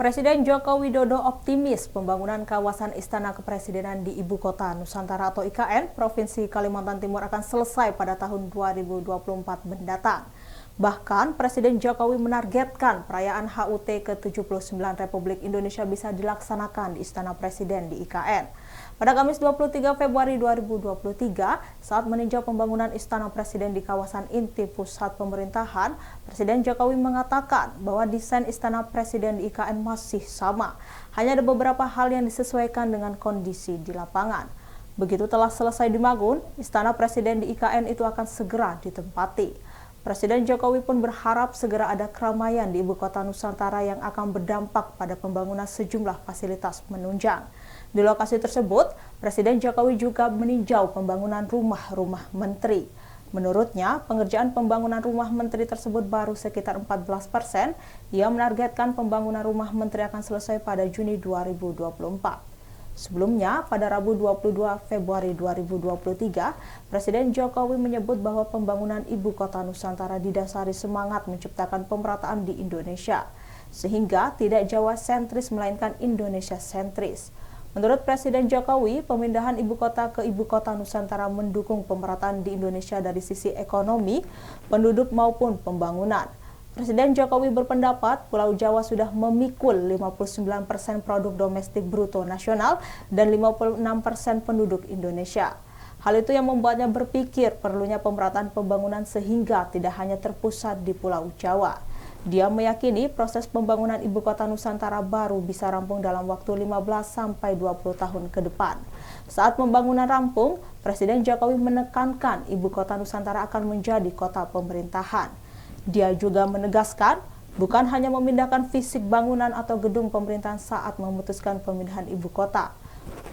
Presiden Joko Widodo optimis pembangunan kawasan Istana Kepresidenan di Ibu Kota Nusantara atau IKN, Provinsi Kalimantan Timur akan selesai pada tahun 2024 mendatang. Bahkan, Presiden Jokowi menargetkan perayaan HUT ke-79 Republik Indonesia bisa dilaksanakan di Istana Presiden di IKN. Pada Kamis 23 Februari 2023, saat meninjau pembangunan Istana Presiden di kawasan inti pusat pemerintahan, Presiden Jokowi mengatakan bahwa desain Istana Presiden di IKN masih sama. Hanya ada beberapa hal yang disesuaikan dengan kondisi di lapangan. Begitu telah selesai dibangun, Istana Presiden di IKN itu akan segera ditempati. Presiden Jokowi pun berharap segera ada keramaian di Ibu Kota Nusantara yang akan berdampak pada pembangunan sejumlah fasilitas menunjang. Di lokasi tersebut, Presiden Jokowi juga meninjau pembangunan rumah-rumah menteri. Menurutnya, pengerjaan pembangunan rumah menteri tersebut baru sekitar 14%. Ia menargetkan pembangunan rumah menteri akan selesai pada Juni 2024. Sebelumnya, pada Rabu 22 Februari 2023, Presiden Jokowi menyebut bahwa pembangunan Ibu Kota Nusantara didasari semangat menciptakan pemerataan di Indonesia, sehingga tidak Jawa sentris melainkan Indonesia sentris. Menurut Presiden Jokowi, pemindahan Ibu Kota ke Ibu Kota Nusantara mendukung pemerataan di Indonesia dari sisi ekonomi, penduduk maupun pembangunan. Presiden Jokowi berpendapat Pulau Jawa sudah memikul 59% produk domestik bruto nasional dan 56% penduduk Indonesia. Hal itu yang membuatnya berpikir perlunya pemerataan pembangunan sehingga tidak hanya terpusat di Pulau Jawa. Dia meyakini proses pembangunan Ibu Kota Nusantara baru bisa rampung dalam waktu 15-20 tahun ke depan. Saat pembangunan rampung, Presiden Jokowi menekankan Ibu Kota Nusantara akan menjadi kota pemerintahan. Dia juga menegaskan bukan hanya memindahkan fisik bangunan atau gedung pemerintahan saat memutuskan pemindahan ibu kota,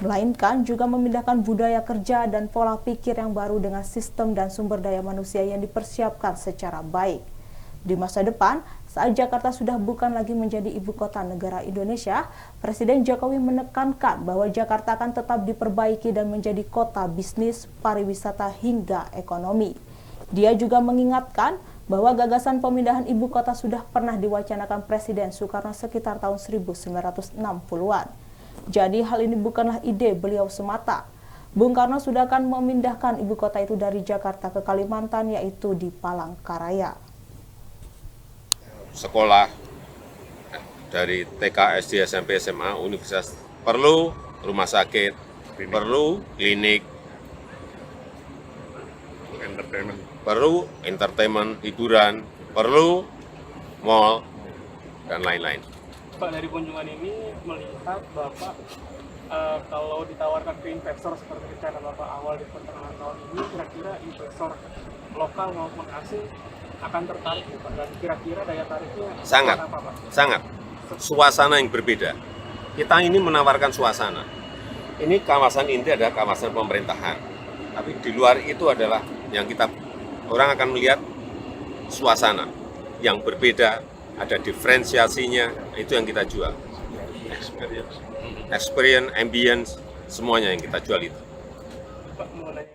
melainkan juga memindahkan budaya kerja dan pola pikir yang baru dengan sistem dan sumber daya manusia yang dipersiapkan secara baik. Di masa depan, saat Jakarta sudah bukan lagi menjadi ibu kota negara Indonesia, Presiden Jokowi menekankan bahwa Jakarta akan tetap diperbaiki dan menjadi kota bisnis, pariwisata hingga ekonomi. Dia juga mengingatkan bahwa gagasan pemindahan ibu kota sudah pernah diwacanakan Presiden Soekarno sekitar tahun 1960-an. Jadi hal ini bukanlah ide beliau semata. Bung Karno sudah akan memindahkan ibu kota itu dari Jakarta ke Kalimantan, yaitu di Palangkaraya. Sekolah dari TK, SD, SMP, SMA, universitas perlu rumah sakit, perlu klinik, perlu entertainment, hiburan, perlu mall, dan lain-lain. Pak, dari kunjungan ini melihat Bapak kalau ditawarkan ke investor seperti rencana Bapak awal di pertengahan tahun ini, kira-kira investor lokal maupun asing akan tertarik Pak, dan kira-kira daya tariknya Sangat, apa Pak? sangat. Suasana yang berbeda. Kita ini menawarkan suasana. Ini kawasan inti adalah kawasan pemerintahan. Tapi di luar itu adalah yang orang akan melihat suasana yang berbeda, ada diferensiasinya, itu yang kita jual. Experience, ambience, semuanya yang kita jual itu. Pak, mengenai